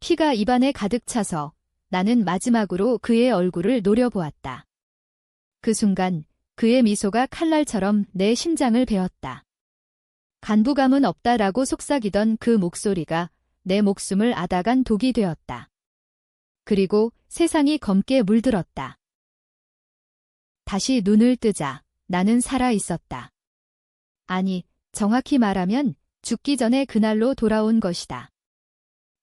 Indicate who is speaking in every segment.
Speaker 1: 피가 입안에 가득 차서 나는 마지막으로 그의 얼굴을 노려보았다. 그 순간 그의 미소가 칼날처럼 내 심장을 베었다. 간부감은 없다라고 속삭이던 그 목소리가 내 목숨을 앗아간 독이 되었다. 그리고 세상이 검게 물들었다. 다시 눈을 뜨자 나는 살아 있었다. 아니, 정확히 말하면 죽기 전에 그날로 돌아온 것이다.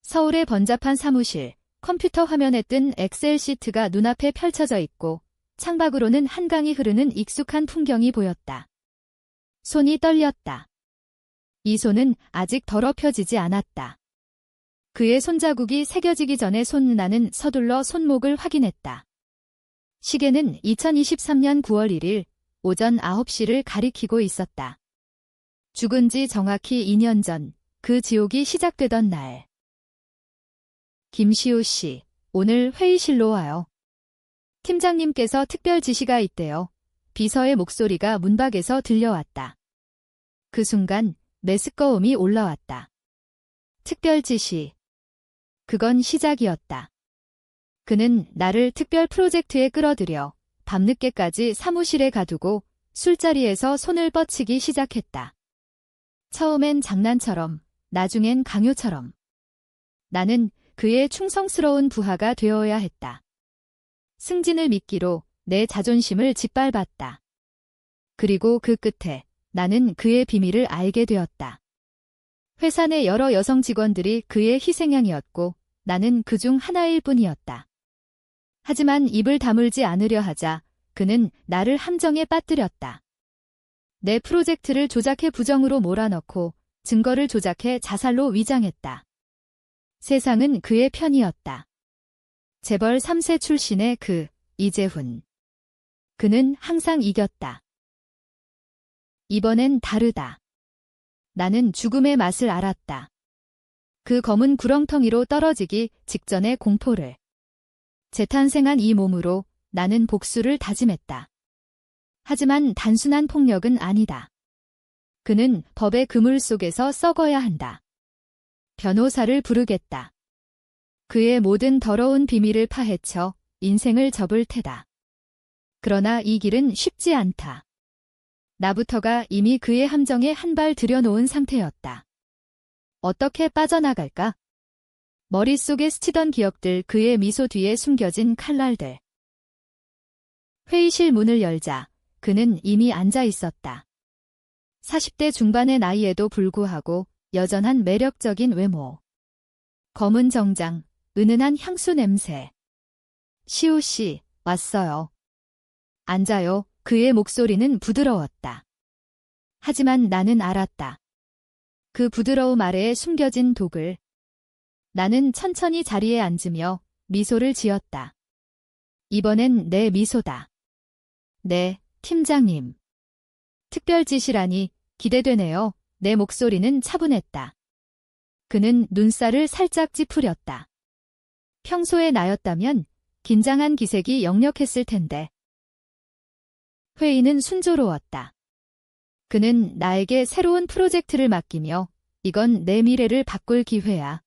Speaker 1: 서울의 번잡한 사무실, 컴퓨터 화면에 뜬 엑셀 시트가 눈앞에 펼쳐져 있고 창밖으로는 한강이 흐르는 익숙한 풍경이 보였다. 손이 떨렸다. 이 손은 아직 더럽혀지지 않았다. 그의 손자국이 새겨지기 전에 나는 서둘러 손목을 확인했다. 시계는 2023년 9월 1일 오전 9시를 가리키고 있었다. 죽은 지 정확히 2년 전, 그 지옥이 시작되던 날. 김시우 씨, 오늘 회의실로 와요. 팀장님께서 특별 지시가 있대요. 비서의 목소리가 문 밖에서 들려왔다. 그 순간 메스꺼움이 올라왔다. 특별 지시. 그건 시작이었다. 그는 나를 특별 프로젝트에 끌어들여 밤늦게까지 사무실에 가두고 술자리에서 손을 뻗치기 시작했다. 처음엔 장난처럼, 나중엔 강요처럼. 나는 그의 충성스러운 부하가 되어야 했다. 승진을 미끼로 내 자존심을 짓밟았다. 그리고 그 끝에 나는 그의 비밀을 알게 되었다. 회사 내 여러 여성 직원들이 그의 희생양이었고 나는 그중 하나일 뿐이었다. 하지만 입을 다물지 않으려 하자 그는 나를 함정에 빠뜨렸다. 내 프로젝트를 조작해 부정으로 몰아넣고 증거를 조작해 자살로 위장했다. 세상은 그의 편이었다. 재벌 3세 출신의 이재훈. 그는 항상 이겼다. 이번엔 다르다. 나는 죽음의 맛을 알았다. 그 검은 구렁텅이로 떨어지기 직전의 공포를. 재탄생한 이 몸으로 나는 복수를 다짐했다. 하지만 단순한 폭력은 아니다. 그는 법의 그물 속에서 썩어야 한다. 변호사를 부르겠다. 그의 모든 더러운 비밀을 파헤쳐 인생을 접을 테다. 그러나 이 길은 쉽지 않다. 나부터가 이미 그의 함정에 한 발 들여놓은 상태였다. 어떻게 빠져나갈까? 머릿속에 스치던 기억들, 그의 미소 뒤에 숨겨진 칼날들. 회의실 문을 열자 그는 이미 앉아 있었다. 40대 중반의 나이에도 불구하고 여전한 매력적인 외모. 검은 정장, 은은한 향수 냄새. 시우 씨, 왔어요. 앉아요. 그의 목소리는 부드러웠다. 하지만 나는 알았다. 그 부드러움 아래에 숨겨진 독을. 나는 천천히 자리에 앉으며 미소를 지었다. 이번엔 내 미소다. 네, 팀장님. 특별 지시라니 기대되네요. 내 목소리는 차분했다. 그는 눈살을 살짝 찌푸렸다. 평소의 나였다면 긴장한 기색이 역력했을 텐데. 회의는 순조로웠다. 그는 나에게 새로운 프로젝트를 맡기며 이건 내 미래를 바꿀 기회야.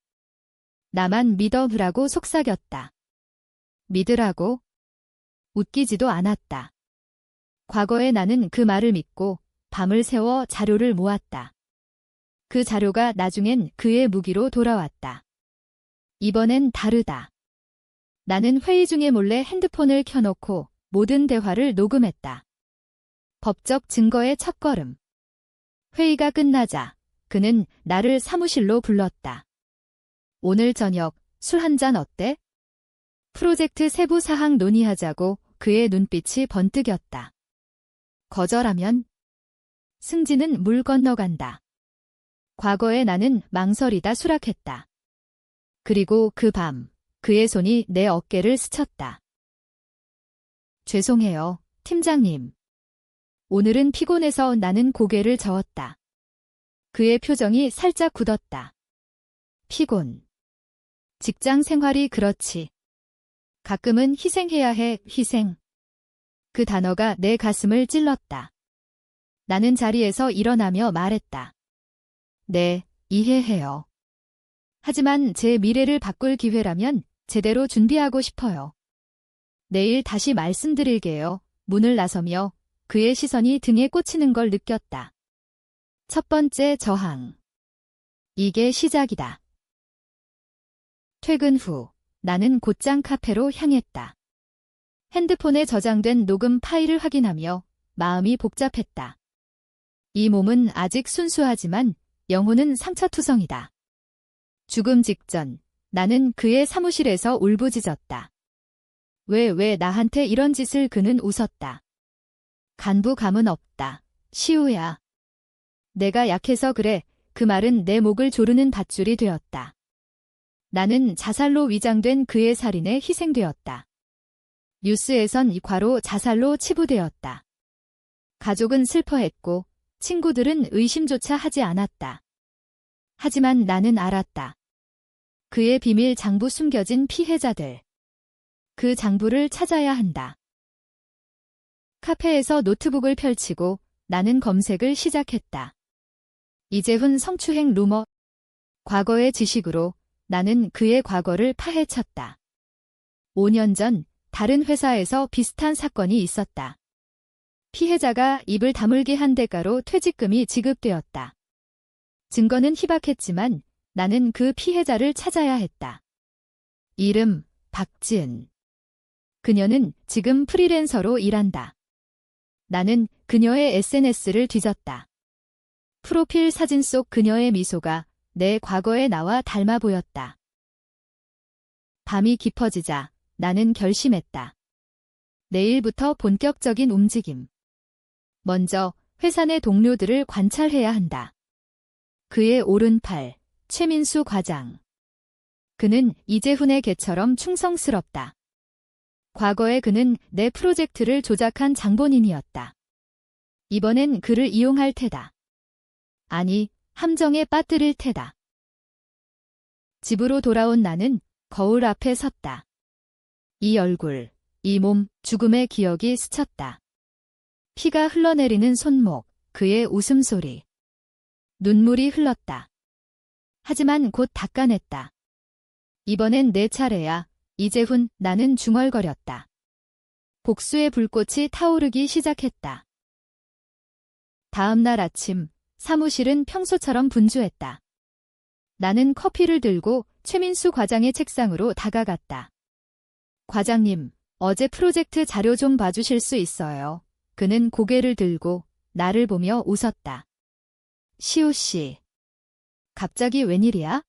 Speaker 1: 나만 믿어보라고 속삭였다. 믿으라고? 웃기지도 않았다. 과거에 나는 그 말을 믿고 밤을 새워 자료를 모았다. 그 자료가 나중엔 그의 무기로 돌아왔다. 이번엔 다르다. 나는 회의 중에 몰래 핸드폰을 켜놓고 모든 대화를 녹음했다. 법적 증거의 첫걸음. 회의가 끝나자 그는 나를 사무실로 불렀다. 오늘 저녁 술 한잔 어때? 프로젝트 세부 사항 논의하자고. 그의 눈빛이 번뜩였다. 거절하면 승진은 물 건너간다. 과거에 나는 망설이다 수락했다. 그리고 그 밤 그의 손이 내 어깨를 스쳤다. 죄송해요, 팀장님. 오늘은 피곤해서. 나는 고개를 저었다. 그의 표정이 살짝 굳었다. 피곤. 직장 생활이 그렇지. 가끔은 희생해야 해. 희생. 그 단어가 내 가슴을 찔렀다. 나는 자리에서 일어나며 말했다. 네, 이해해요. 하지만 제 미래를 바꿀 기회라면 제대로 준비하고 싶어요. 내일 다시 말씀드릴게요. 문을 나서며 그의 시선이 등에 꽂히는 걸 느꼈다. 첫 번째 저항. 이게 시작이다. 퇴근 후 나는 곧장 카페로 향했다. 핸드폰에 저장된 녹음 파일을 확인하며 마음이 복잡했다. 이 몸은 아직 순수하지만 영혼은 상처투성이다. 죽음 직전 나는 그의 사무실에서 울부짖었다. 왜 나한테 이런 짓을. 그는 웃었다. 간부감은 없다. 시우야. 내가 약해서 그래. 그 말은 내 목을 조르는 밧줄이 되었다. 나는 자살로 위장된 그의 살인에 희생되었다. 뉴스에선 과로 자살로 치부되었다. 가족은 슬퍼했고 친구들은 의심조차 하지 않았다. 하지만 나는 알았다. 그의 비밀 장부 숨겨진 피해자들. 그 장부를 찾아야 한다. 카페에서 노트북을 펼치고 나는 검색을 시작했다. 이재훈 성추행 루머. 과거의 지식으로 나는 그의 과거를 파헤쳤다. 5년 전 다른 회사에서 비슷한 사건이 있었다. 피해자가 입을 다물게 한 대가로 퇴직금이 지급되었다. 증거는 희박했지만 나는 그 피해자를 찾아야 했다. 이름 박지은. 그녀는 지금 프리랜서로 일한다. 나는 그녀의 SNS를 뒤졌다. 프로필 사진 속 그녀의 미소가 내 과거의 나와 닮아 보였다. 밤이 깊어지자 나는 결심했다. 내일부터 본격적인 움직임. 먼저 회사 내 동료들을 관찰해야 한다. 그의 오른팔, 최민수 과장. 그는 이재훈의 개처럼 충성스럽다. 과거에 그는 내 프로젝트를 조작한 장본인이었다. 이번엔 그를 이용할 테다. 아니, 함정에 빠뜨릴 테다. 집으로 돌아온 나는 거울 앞에 섰다. 이 얼굴, 이 몸, 죽음의 기억이 스쳤다. 피가 흘러내리는 손목, 그의 웃음소리. 눈물이 흘렀다. 하지만 곧 닦아냈다. 이번엔 내 차례야. 이재훈. 나는 중얼거렸다. 복수의 불꽃이 타오르기 시작했다. 다음 날 아침, 사무실은 평소처럼 분주했다. 나는 커피를 들고 최민수 과장의 책상으로 다가갔다. 과장님, 어제 프로젝트 자료 좀 봐주실 수 있어요? 그는 고개를 들고 나를 보며 웃었다. 시우 씨. 갑자기 웬일이야?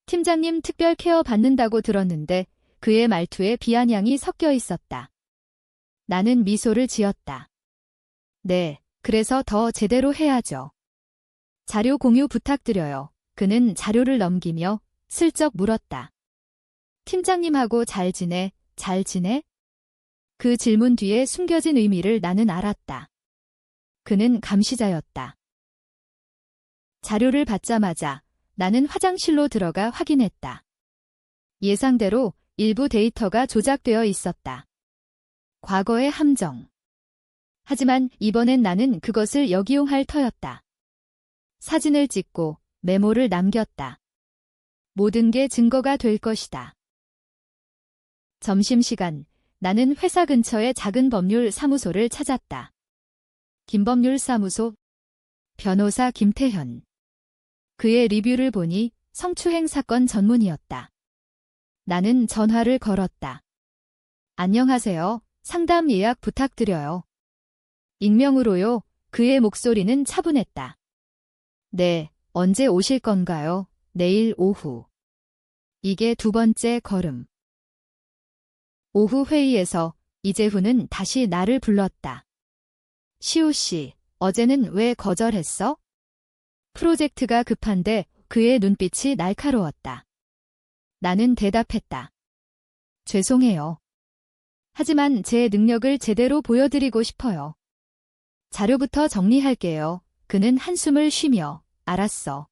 Speaker 1: 팀장님 특별 케어 받는다고 들었는데 그의 말투에 비아냥이 섞여 있었다. 나는 미소를 지었다. 네, 그래서 더 제대로 해야죠. 자료 공유 부탁드려요. 그는 자료를 넘기며 슬쩍 물었다. 팀장님하고 잘 지내? 잘 지내? 그 질문 뒤에 숨겨진 의미를 나는 알았다. 그는 감시자였다. 자료를 받자마자 나는 화장실로 들어가 확인했다. 예상대로 일부 데이터가 조작되어 있었다. 과거의 함정. 하지만 이번엔 나는 그것을 역이용할 터였다. 사진을 찍고 메모를 남겼다. 모든 게 증거가 될 것이다. 점심시간, 나는 회사 근처의 작은 법률 사무소를 찾았다. 김법률사무소, 변호사 김태현. 그의 리뷰를 보니 성추행 사건 전문이었다. 나는 전화를 걸었다. 안녕하세요. 상담 예약 부탁드려요. 익명으로요. 그의 목소리는 차분했다. 네, 언제 오실 건가요? 내일 오후. 이게 두 번째 걸음. 오후 회의에서 이재훈은 다시 나를 불렀다. 시우 씨, 어제는 왜 거절했어? 프로젝트가 급한데 그의 눈빛이 날카로웠다. 나는 대답했다. 죄송해요. 하지만 제 능력을 제대로 보여드리고 싶어요. 자료부터 정리할게요. 그는 한숨을 쉬며, 알았어.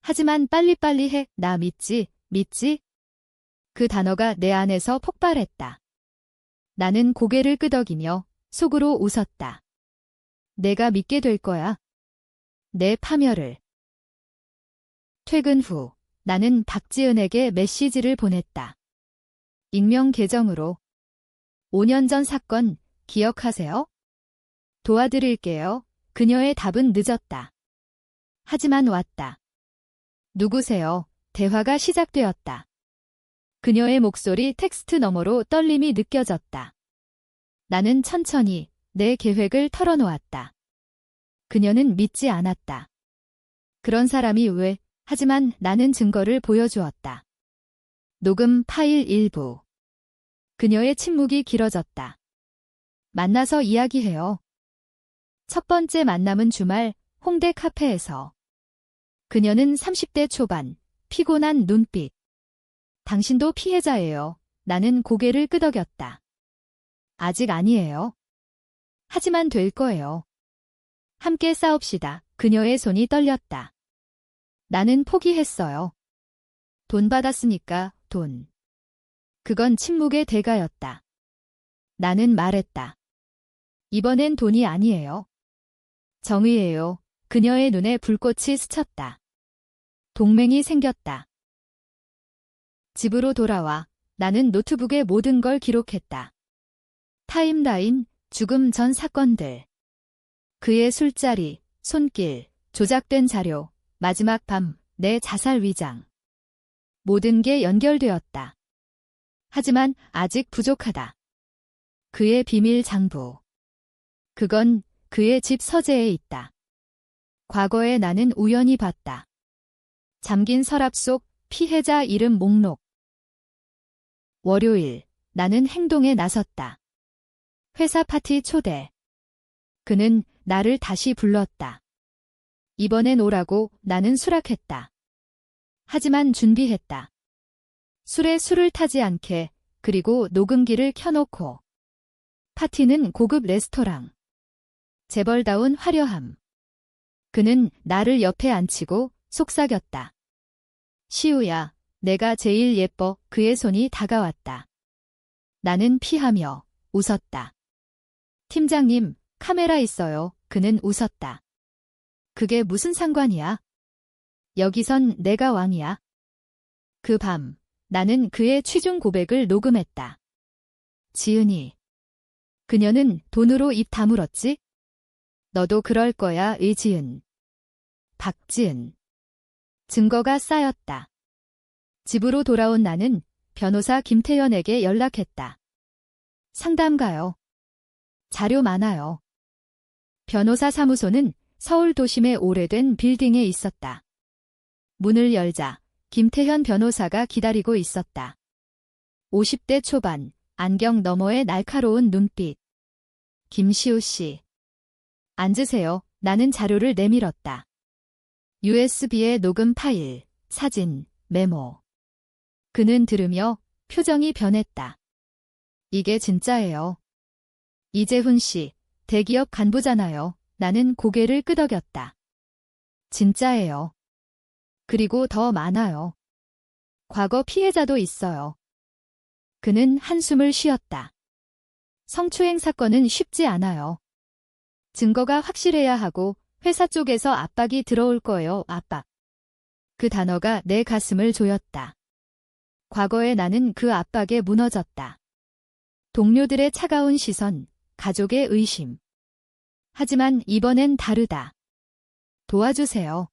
Speaker 1: 하지만 빨리빨리 해. 나 믿지? 믿지? 그 단어가 내 안에서 폭발했다. 나는 고개를 끄덕이며 속으로 웃었다. 내가 믿게 될 거야. 내 파멸을. 퇴근 후 나는 박지은에게 메시지를 보냈다. 익명 계정으로. 5년 전 사건 기억하세요? 도와드릴게요. 그녀의 답은 늦었다. 하지만 왔다. 누구세요? 대화가 시작되었다. 그녀의 목소리 텍스트 너머로 떨림이 느껴졌다. 나는 천천히 내 계획을 털어놓았다. 그녀는 믿지 않았다. 그런 사람이 왜? 하지만 나는 증거를 보여주었다. 녹음 파일 일부. 그녀의 침묵이 길어졌다. 만나서 이야기해요. 첫 번째 만남은 주말 홍대 카페에서. 그녀는 30대 초반, 피곤한 눈빛. 당신도 피해자예요. 나는 고개를 끄덕였다. 아직 아니에요. 하지만 될 거예요. 함께 싸웁시다. 그녀의 손이 떨렸다. 나는 포기했어요. 돈 받았으니까 돈. 그건 침묵의 대가였다. 나는 말했다. 이번엔 돈이 아니에요. 정의예요. 그녀의 눈에 불꽃이 스쳤다. 동맹이 생겼다. 집으로 돌아와 나는 노트북에 모든 걸 기록했다. 타임라인, 죽음 전 사건들. 그의 술자리, 손길, 조작된 자료, 마지막 밤, 내 자살 위장. 모든 게 연결되었다. 하지만 아직 부족하다. 그의 비밀 장부. 그건 그의 집 서재에 있다. 과거에 나는 우연히 봤다. 잠긴 서랍 속 피해자 이름 목록. 월요일, 나는 행동에 나섰다. 회사 파티 초대. 그는 나를 다시 불렀다. 이번엔 오라고 나는 수락했다. 하지만 준비했다. 술에 술을 타지 않게, 그리고 녹음기를 켜놓고. 파티는 고급 레스토랑. 재벌다운 화려함. 그는 나를 옆에 앉히고 속삭였다. 시우야, 내가 제일 예뻐. 그의 손이 다가왔다. 나는 피하며 웃었다. 팀장님, 카메라 있어요. 그는 웃었다. 그게 무슨 상관이야? 여기선 내가 왕이야. 그 밤, 나는 그의 취중 고백을 녹음했다. 지은이. 그녀는 돈으로 입 다물었지? 너도 그럴 거야, 의지은. 박지은. 증거가 쌓였다. 집으로 돌아온 나는 변호사 김태현에게 연락했다. 상담 가요. 자료 많아요. 변호사 사무소는 서울 도심의 오래된 빌딩에 있었다. 문을 열자 김태현 변호사가 기다리고 있었다. 50대 초반, 안경 너머의 날카로운 눈빛. 김시우 씨. 앉으세요. 나는 자료를 내밀었다. USB의 녹음 파일, 사진, 메모. 그는 들으며 표정이 변했다. 이게 진짜예요. 이재훈 씨, 대기업 간부잖아요. 나는 고개를 끄덕였다. 진짜예요. 그리고 더 많아요. 과거 피해자도 있어요. 그는 한숨을 쉬었다. 성추행 사건은 쉽지 않아요. 증거가 확실해야 하고 회사 쪽에서 압박이 들어올 거예요. 압박. 그 단어가 내 가슴을 조였다. 과거에 나는 그 압박에 무너졌다. 동료들의 차가운 시선, 가족의 의심. 하지만 이번엔 다르다. 도와주세요.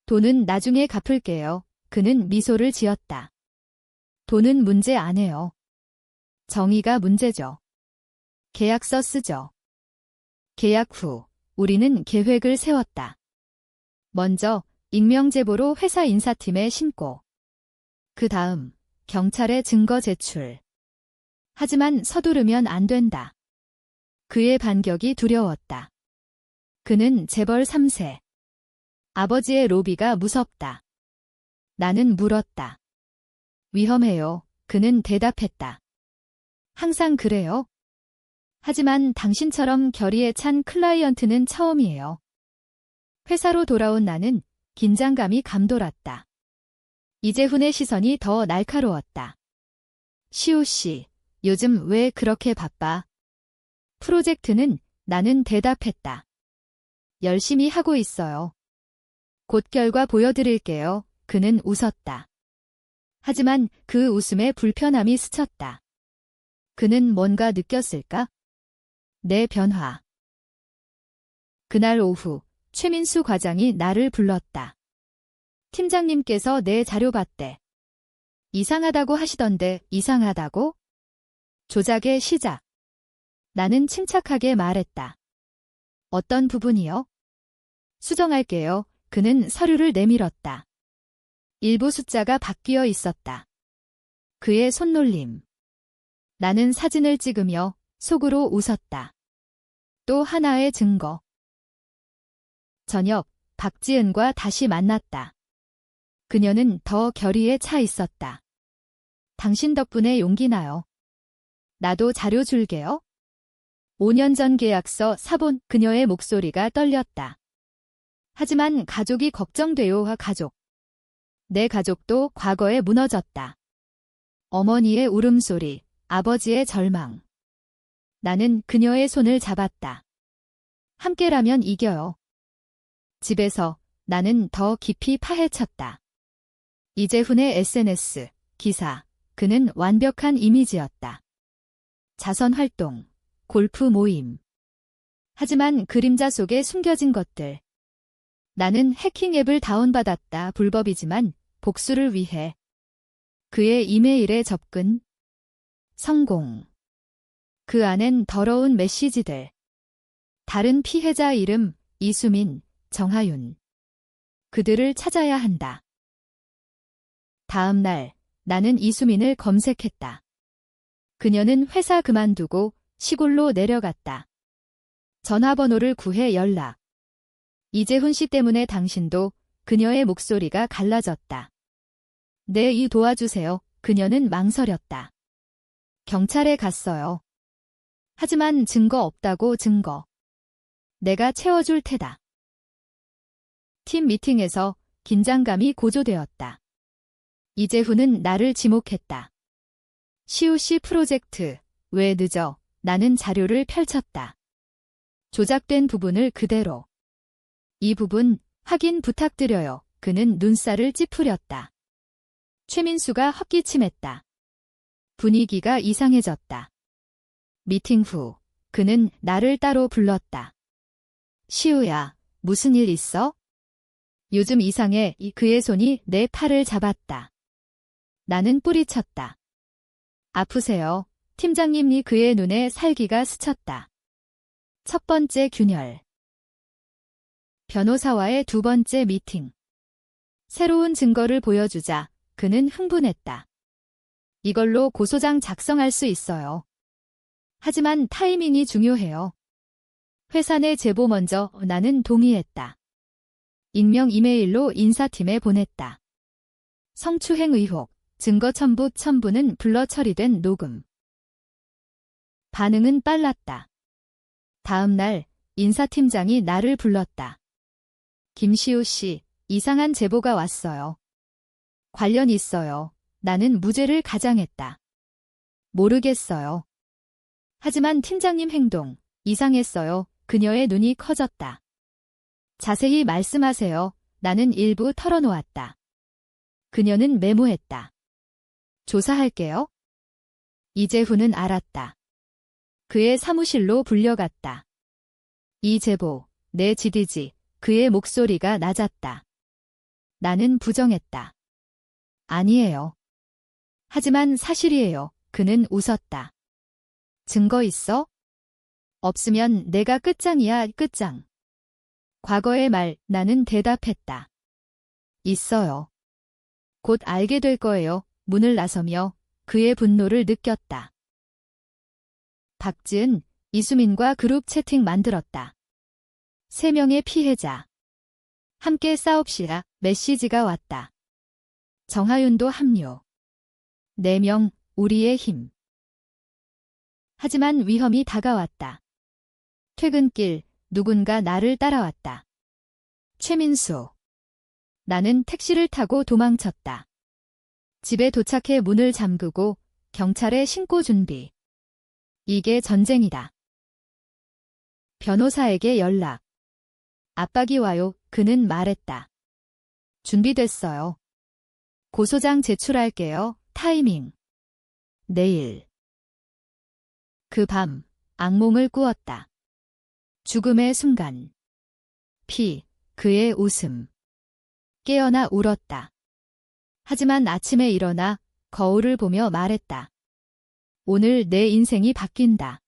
Speaker 1: 돈은 나중에 갚을게요. 그는 미소를 지었다. 돈은 문제 아니에요. 정의가 문제죠. 계약서 쓰죠. 계약 후 우리는 계획을 세웠다. 먼저 익명 제보로 회사 인사팀에 신고. 그 다음 경찰에 증거 제출. 하지만 서두르면 안 된다. 그의 반격이 두려웠다. 그는 재벌 3세. 아버지의 로비가 무섭다. 나는 물었다. 위험해요. 그는 대답했다. 항상 그래요. 하지만 당신처럼 결의에 찬 클라이언트는 처음이에요. 회사로 돌아온 나는 긴장감이 감돌았다. 이재훈의 시선이 더 날카로웠다. 시우 씨, 요즘 왜 그렇게 바빠? 프로젝트는 나는 대답했다. 열심히 하고 있어요. 곧 결과 보여드릴게요. 그는 웃었다. 하지만 그 웃음에 불편함이 스쳤다. 그는 뭔가 느꼈을까? 내 변화. 그날 오후 최민수 과장이 나를 불렀다. 팀장님께서 내 자료 봤대. 이상하다고 하시던데 이상하다고? 조작의 시작. 나는 침착하게 말했다. 어떤 부분이요? 수정할게요. 그는 서류를 내밀었다. 일부 숫자가 바뀌어 있었다. 그의 손놀림. 나는 사진을 찍으며 속으로 웃었다. 또 하나의 증거. 저녁, 박지은과 다시 만났다. 그녀는 더 결의에 차 있었다. 당신 덕분에 용기 나요. 나도 자료 줄게요. 5년 전 계약서 사본. 그녀의 목소리가 떨렸다. 하지만 가족이 걱정돼요. 가족. 내 가족도 과거에 무너졌다. 어머니의 울음소리, 아버지의 절망. 나는 그녀의 손을 잡았다. 함께라면 이겨요. 집에서 나는 더 깊이 파헤쳤다. 이재훈의 SNS, 기사, 그는 완벽한 이미지였다. 자선 활동, 골프 모임. 하지만 그림자 속에 숨겨진 것들. 나는 해킹 앱을 다운받았다. 불법이지만 복수를 위해. 그의 이메일에 접근. 성공. 그 안엔 더러운 메시지들. 다른 피해자 이름, 이수민, 정하윤. 그들을 찾아야 한다. 다음 날, 나는 이수민을 검색했다. 그녀는 회사 그만두고 시골로 내려갔다. 전화번호를 구해 연락. 이재훈 씨 때문에 당신도. 그녀의 목소리가 갈라졌다. 네, 이 도와주세요. 그녀는 망설였다. 경찰에 갔어요. 하지만 증거 없다고. 증거. 내가 채워줄 테다. 팀 미팅에서 긴장감이 고조되었다. 이재훈은 나를 지목했다. 시우씨 프로젝트, 왜 늦어? 나는 자료를 펼쳤다. 조작된 부분을 그대로. 이 부분, 확인 부탁드려요. 그는 눈살을 찌푸렸다. 최민수가 헛기침했다. 분위기가 이상해졌다. 미팅 후, 그는 나를 따로 불렀다. 시우야, 무슨 일 있어? 요즘 이상해. 그의 손이 내 팔을 잡았다. 나는 뿌리쳤다. 아프세요? 팀장님이. 그의 눈에 살기가 스쳤다. 첫 번째 균열. 변호사와의 두 번째 미팅. 새로운 증거를 보여주자. 그는 흥분했다. 이걸로 고소장 작성할 수 있어요. 하지만 타이밍이 중요해요. 회사 내 제보 먼저. 나는 동의했다. 익명 이메일로 인사팀에 보냈다. 성추행 의혹, 증거 첨부는 불러 처리된 녹음. 반응은 빨랐다. 다음 날 인사팀장이 나를 불렀다. 김시우 씨, 이상한 제보가 왔어요. 관련 있어요. 나는 무죄를 가장했다. 모르겠어요. 하지만 팀장님 행동, 이상했어요. 그녀의 눈이 커졌다. 자세히 말씀하세요. 나는 일부 털어놓았다. 그녀는 메모했다. 조사할게요. 이재훈은 알았다. 그의 사무실로 불려갔다. 이 제보, 내 지디지. 그의 목소리가 낮았다. 나는 부정했다. 아니에요. 하지만 사실이에요. 그는 웃었다. 증거 있어? 없으면 내가 끝장이야. 끝장. 과거의 말. 나는 대답했다. 있어요. 곧 알게 될 거예요. 문을 나서며 그의 분노를 느꼈다. 박지은, 이수민과 그룹 채팅 만들었다. 3명의 피해자. 함께 싸웁시다. 메시지가 왔다. 정하윤도 합류. 4명, 우리의 힘. 하지만 위험이 다가왔다. 퇴근길, 누군가 나를 따라왔다. 최민수. 나는 택시를 타고 도망쳤다. 집에 도착해 문을 잠그고 경찰에 신고 준비. 이게 전쟁이다. 변호사에게 연락. 압박이 와요. 그는 말했다. 준비됐어요. 고소장 제출할게요. 타이밍. 내일. 그 밤, 악몽을 꾸었다. 죽음의 순간. 그의 웃음. 깨어나 울었다. 하지만 아침에 일어나 거울을 보며 말했다. 오늘 내 인생이 바뀐다.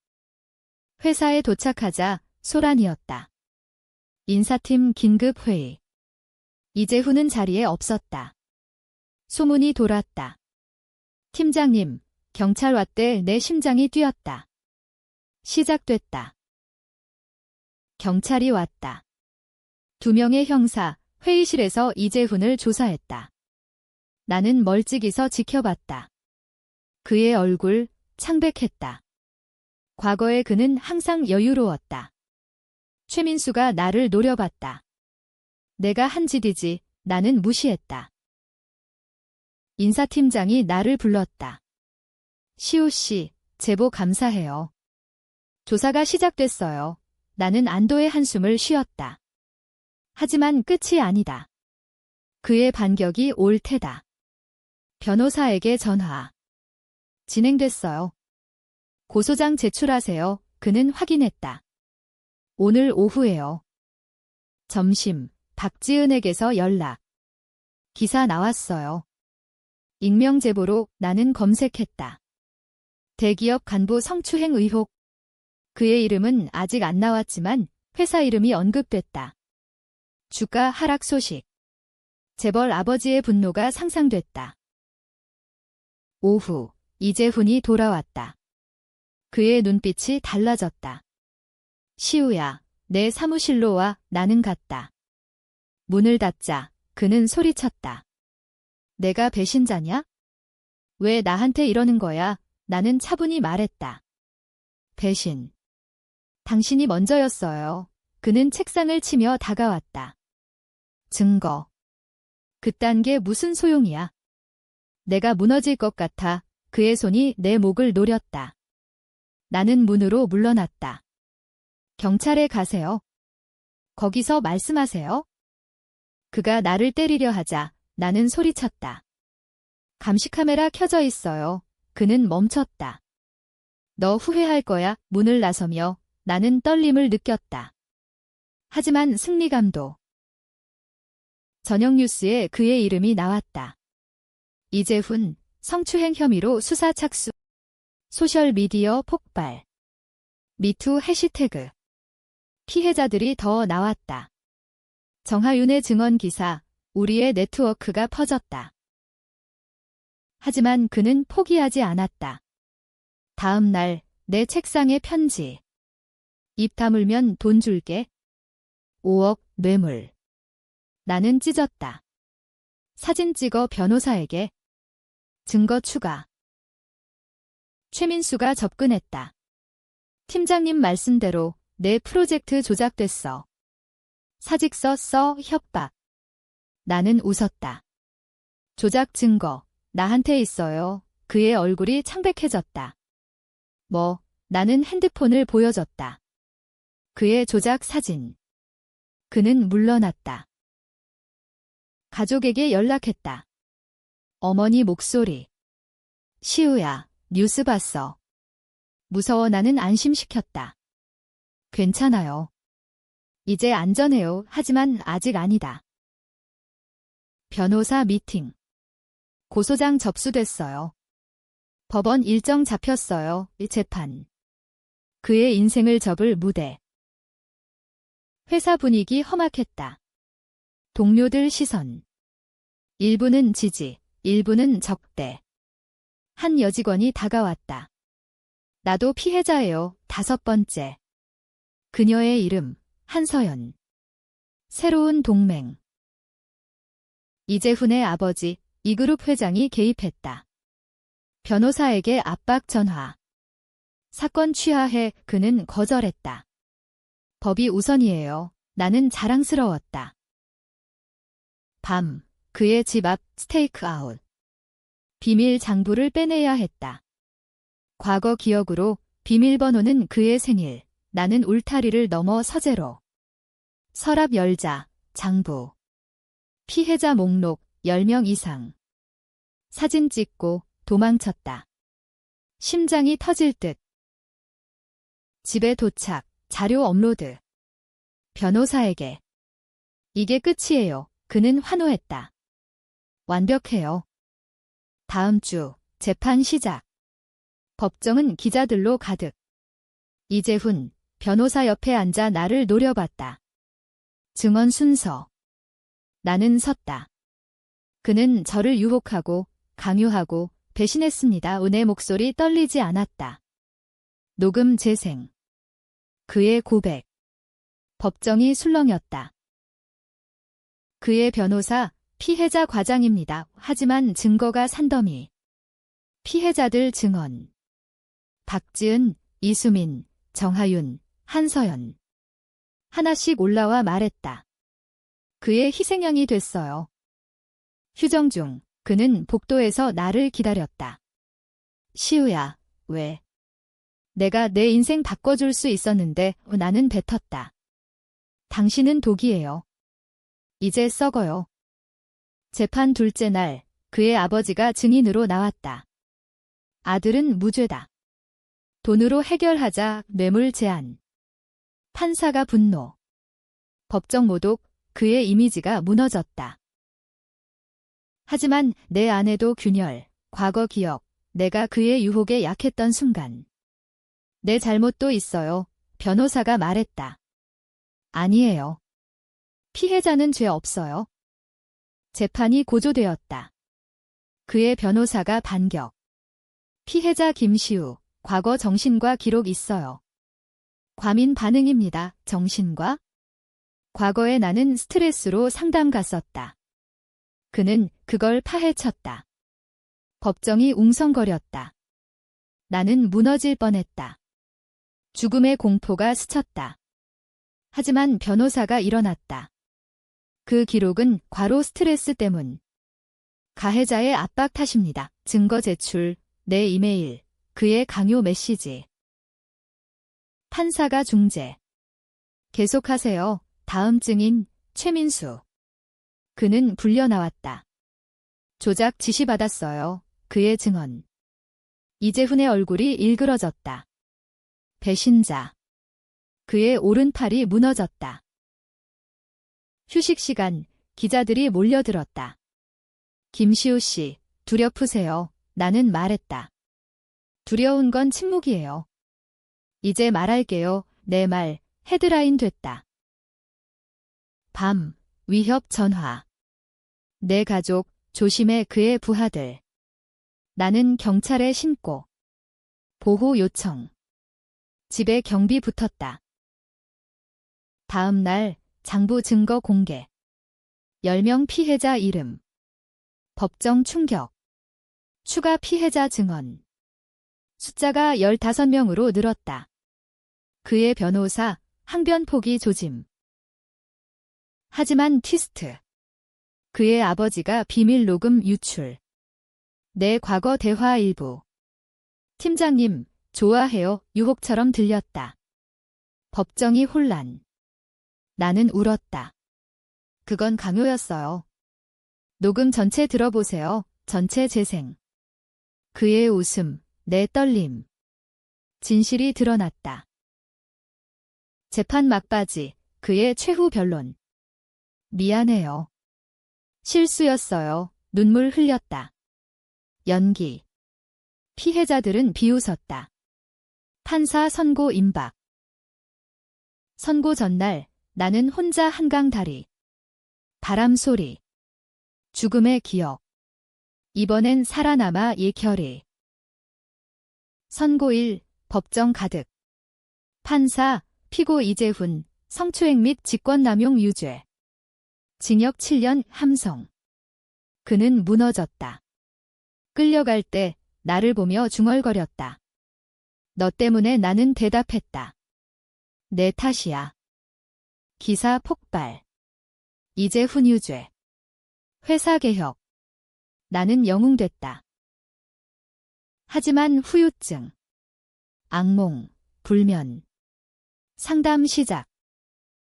Speaker 1: 회사에 도착하자 소란이었다. 인사팀 긴급회의. 이재훈은 자리에 없었다. 소문이 돌았다. 팀장님, 경찰 왔대. 내 심장이 뛰었다. 시작됐다. 경찰이 왔다. 2명의 형사, 회의실에서 이재훈을 조사했다. 나는 멀찍이서 지켜봤다. 그의 얼굴, 창백했다. 과거에 그는 항상 여유로웠다. 최민수가 나를 노려봤다. 내가 한 짓이지, 나는 무시했다. 인사팀장이 나를 불렀다. 시우 씨, 제보 감사해요. 조사가 시작됐어요. 나는 안도의 한숨을 쉬었다. 하지만 끝이 아니다. 그의 반격이 올 테다. 변호사에게 전화. 진행됐어요. 고소장 제출하세요. 그는 확인했다. 오늘 오후에요. 점심, 박지은에게서 연락. 기사 나왔어요. 익명 제보로 나는 검색했다. 대기업 간부 성추행 의혹. 그의 이름은 아직 안 나왔지만 회사 이름이 언급됐다. 주가 하락 소식. 재벌 아버지의 분노가 상상됐다. 오후, 이재훈이 돌아왔다. 그의 눈빛이 달라졌다. 시우야, 내 사무실로 와. 나는 갔다. 문을 닫자 그는 소리쳤다. 내가 배신자냐? 왜 나한테 이러는 거야? 나는 차분히 말했다. 배신. 당신이 먼저였어요. 그는 책상을 치며 다가왔다. 증거. 그딴 게 무슨 소용이야. 내가 무너질 것 같아. 그의 손이 내 목을 노렸다. 나는 문으로 물러났다. 경찰에 가세요. 거기서 말씀하세요. 그가 나를 때리려 하자 나는 소리쳤다. 감시카메라 켜져 있어요. 그는 멈췄다. 너 후회할 거야. 문을 나서며 나는 떨림을 느꼈다. 하지만 승리감도. 저녁 뉴스에 그의 이름이 나왔다. 이재훈, 성추행 혐의로 수사 착수. 소셜미디어 폭발. 미투 해시태그. 피해자들이 더 나왔다. 정하윤의 증언 기사, 우리의 네트워크가 퍼졌다. 하지만 그는 포기하지 않았다. 다음 날 내 책상에 편지. 입 다물면 돈 줄게. 5억 뇌물. 나는 찢었다. 사진 찍어 변호사에게. 증거 추가. 최민수가 접근했다. 팀장님 말씀대로 내 프로젝트 조작됐어. 사직서 써. 협박. 나는 웃었다. 조작 증거, 나한테 있어요. 그의 얼굴이 창백해졌다. 나는 핸드폰을 보여줬다. 그의 조작 사진. 그는 물러났다. 가족에게 연락했다. 어머니 목소리. 시우야, 뉴스 봤어. 무서워. 나는 안심시켰다. 괜찮아요. 이제 안전해요. 하지만 아직 아니다. 변호사 미팅. 고소장 접수됐어요. 법원 일정 잡혔어요. 재판. 그의 인생을 접을 무대. 회사 분위기 험악했다. 동료들 시선. 일부는 지지, 일부는 적대. 한 여직원이 다가왔다. 나도 피해자예요. 5번째. 그녀의 이름, 한서연. 새로운 동맹. 이재훈의 아버지, 이그룹 회장이 개입했다. 변호사에게 압박 전화. 사건 취하해. 그는 거절했다. 법이 우선이에요. 나는 자랑스러웠다. 밤, 그의 집 앞 스테이크아웃. 비밀 장부를 빼내야 했다. 과거 기억으로 비밀번호는 그의 생일. 나는 울타리를 넘어 서재로. 서랍 열자, 장부. 피해자 목록 10명 이상. 사진 찍고 도망쳤다. 심장이 터질 듯. 집에 도착, 자료 업로드. 변호사에게. 이게 끝이에요. 그는 환호했다. 완벽해요. 다음 주, 재판 시작. 법정은 기자들로 가득. 이재훈, 변호사 옆에 앉아 나를 노려봤다. 증언 순서. 나는 섰다. 그는 저를 유혹하고, 강요하고, 배신했습니다. 내 목소리 떨리지 않았다. 녹음 재생. 그의 고백. 법정이 술렁였다. 그의 변호사, 피해자 과장입니다. 하지만 증거가 산더미. 피해자들 증언. 박지은, 이수민, 정하윤, 한서연. 하나씩 올라와 말했다. 그의 희생양이 됐어요. 휴정 중, 그는 복도에서 나를 기다렸다. 시우야, 왜? 내가 내 인생 바꿔줄 수 있었는데 나는 뱉었다. 당신은 독이에요. 이제 썩어요. 재판 둘째 날, 그의 아버지가 증인으로 나왔다. 아들은 무죄다. 돈으로 해결하자. 뇌물 제한. 판사가 분노. 법정 모독. 그의 이미지가 무너졌다. 하지만 내 안에도 균열, 과거 기억, 내가 그의 유혹에 약했던 순간. 내 잘못도 있어요. 변호사가 말했다. 아니에요. 피해자는 죄 없어요. 재판이 고조되었다. 그의 변호사가 반격. 피해자 김시우, 과거 정신과 기록 있어요. 과민 반응입니다. 정신과? 과거에 나는 스트레스로 상담 갔었다. 그는 그걸 파헤쳤다. 법정이 웅성거렸다. 나는 무너질 뻔했다. 죽음의 공포가 스쳤다. 하지만 변호사가 일어났다. 그 기록은 과로 스트레스 때문. 가해자의 압박 탓입니다. 증거 제출, 내 이메일, 그의 강요 메시지. 판사가 중재. 계속하세요. 다음 증인, 최민수. 그는 불려 나왔다. 조작 지시받았어요. 그의 증언. 이재훈의 얼굴이 일그러졌다. 배신자. 그의 오른팔이 무너졌다. 휴식 시간, 기자들이 몰려들었다. 김시우 씨, 두렵으세요. 나는 말했다. 두려운 건 침묵이에요. 이제 말할게요. 내 말, 헤드라인 됐다. 밤, 위협 전화. 내 가족, 조심해. 그의 부하들. 나는 경찰에 신고. 보호 요청. 집에 경비 붙었다. 다음 날, 장부 증거 공개. 10명 피해자 이름. 법정 충격. 추가 피해자 증언. 숫자가 15명으로 늘었다. 그의 변호사, 항변 포기 조짐. 하지만 트위스트. 그의 아버지가 비밀 녹음 유출. 내 과거 대화 일부. 팀장님, 좋아해요. 유혹처럼 들렸다. 법정이 혼란. 나는 울었다. 그건 강요였어요. 녹음 전체 들어보세요. 전체 재생. 그의 웃음, 내 떨림. 진실이 드러났다. 재판 막바지, 그의 최후 변론. 미안해요. 실수였어요. 눈물 흘렸다. 연기. 피해자들은 비웃었다. 판사 선고 임박. 선고 전날, 나는 혼자 한강 다리. 바람 소리. 죽음의 기억. 이번엔 살아남아 예결이. 선고일, 법정 가득. 판사, 피고 이재훈, 성추행 및 직권남용 유죄. 징역 7년 함성. 그는 무너졌다. 끌려갈 때 나를 보며 중얼거렸다. 너 때문에 나는 대답했다. 내 탓이야. 기사 폭발. 이재훈 유죄. 회사 개혁. 나는 영웅됐다. 하지만 후유증. 악몽, 불면. 상담 시작.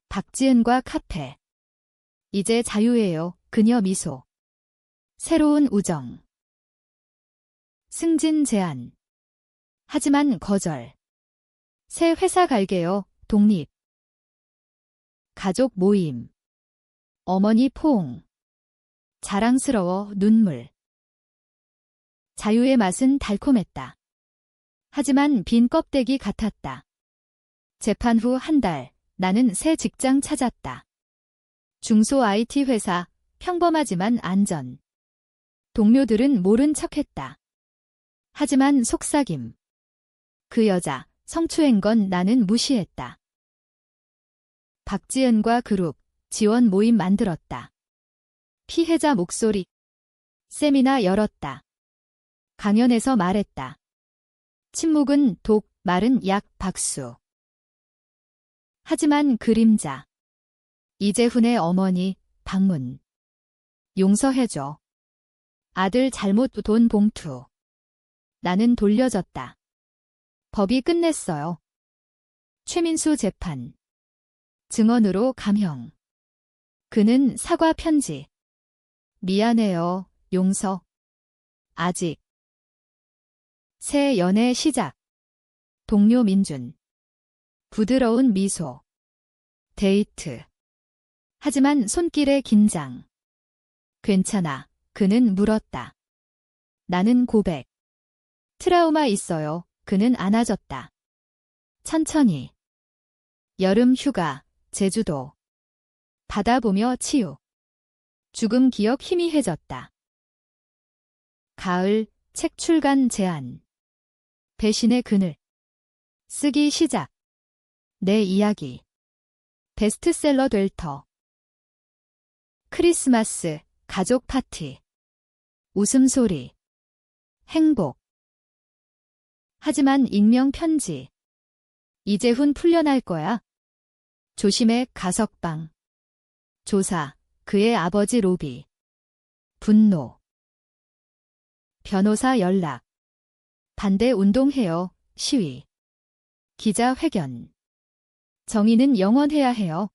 Speaker 1: 박지은과 카페. 이제 자유예요. 그녀 미소. 새로운 우정. 승진 제안. 하지만 거절. 새 회사 갈게요. 독립. 가족 모임. 어머니 포옹. 자랑스러워 눈물. 자유의 맛은 달콤했다. 하지만 빈 껍데기 같았다. 재판 후 한 달, 나는 새 직장 찾았다. 중소 IT 회사, 평범하지만 안전. 동료들은 모른 척했다. 하지만 속삭임. 그 여자, 성추행 건 나는 무시했다. 박지은과 그룹, 지원 모임 만들었다. 피해자 목소리. 세미나 열었다. 강연에서 말했다. 침묵은 독, 말은 약, 박수. 하지만 그림자. 이재훈의 어머니, 방문. 용서해줘. 아들 잘못 돈 봉투. 나는 돌려줬다. 법이 끝냈어요. 최민수 재판. 증언으로 감형. 그는 사과 편지. 미안해요, 용서. 아직. 새 연애 시작. 동료 민준. 부드러운 미소. 데이트. 하지만 손길의 긴장. 괜찮아. 그는 물었다. 나는 고백. 트라우마 있어요. 그는 안아줬다. 천천히. 여름 휴가, 제주도. 바다 보며 치유. 죽음 기억 희미해졌다. 가을, 책 출간 제안. 배신의 그늘. 쓰기 시작. 내 이야기. 베스트셀러 될 터. 크리스마스, 가족 파티. 웃음소리. 행복. 하지만 익명 편지. 이재훈 풀려날 거야. 조심해 가석방. 조사. 그의 아버지 로비. 분노. 변호사 연락. 반대 운동해요. 시위. 기자회견. 정의는 영원해야 해요.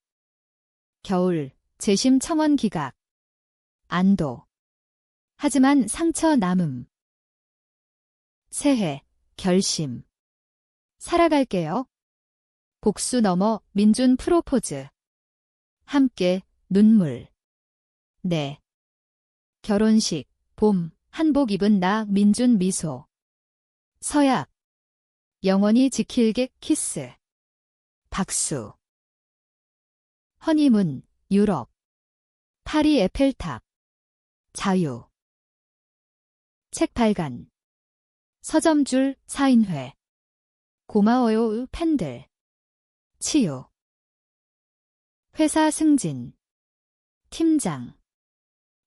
Speaker 1: 겨울. 재심 청원 기각. 안도. 하지만 상처 남음. 새해. 결심. 살아갈게요. 복수 넘어 민준 프로포즈. 함께 눈물. 네. 결혼식. 봄. 한복 입은 나 민준 미소. 서약. 영원히 지킬게 키스. 박수. 허니문. 유럽. 파리 에펠탑. 자유. 책 발간. 서점줄 사인회. 고마워요 팬들. 치유. 회사 승진. 팀장.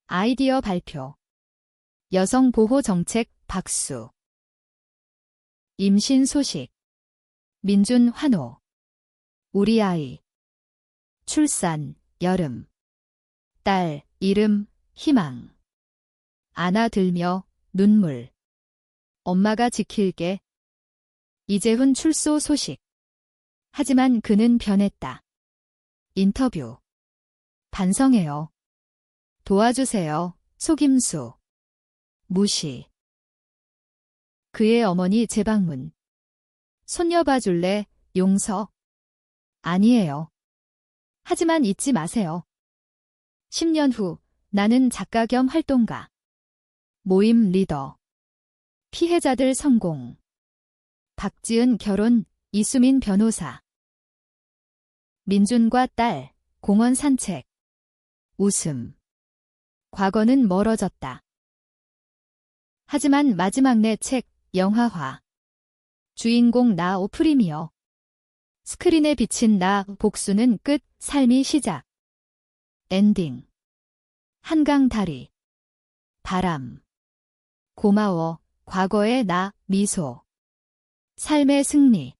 Speaker 1: 아이디어 발표. 여성 보호 정책 박수. 임신 소식. 민준 환호. 우리 아이. 출산, 여름. 딸, 이름, 희망. 안아들며 눈물. 엄마가 지킬게. 이재훈 출소 소식. 하지만 그는 변했다. 인터뷰. 반성해요. 도와주세요. 속임수. 무시. 그의 어머니 재방문. 손녀 봐줄래? 용서. 아니에요. 하지만 잊지 마세요. 10년 후 나는 작가 겸 활동가. 모임 리더. 피해자들 성공. 박지은 결혼, 이수민 변호사. 민준과 딸, 공원 산책. 웃음. 과거는 멀어졌다. 하지만 마지막 내 책, 영화화. 주인공 나 오프리미어. 스크린에 비친 나 복수는 끝, 삶이 시작. 엔딩. 한강 다리. 바람. 고마워, 과거의 나 미소. 삶의 승리.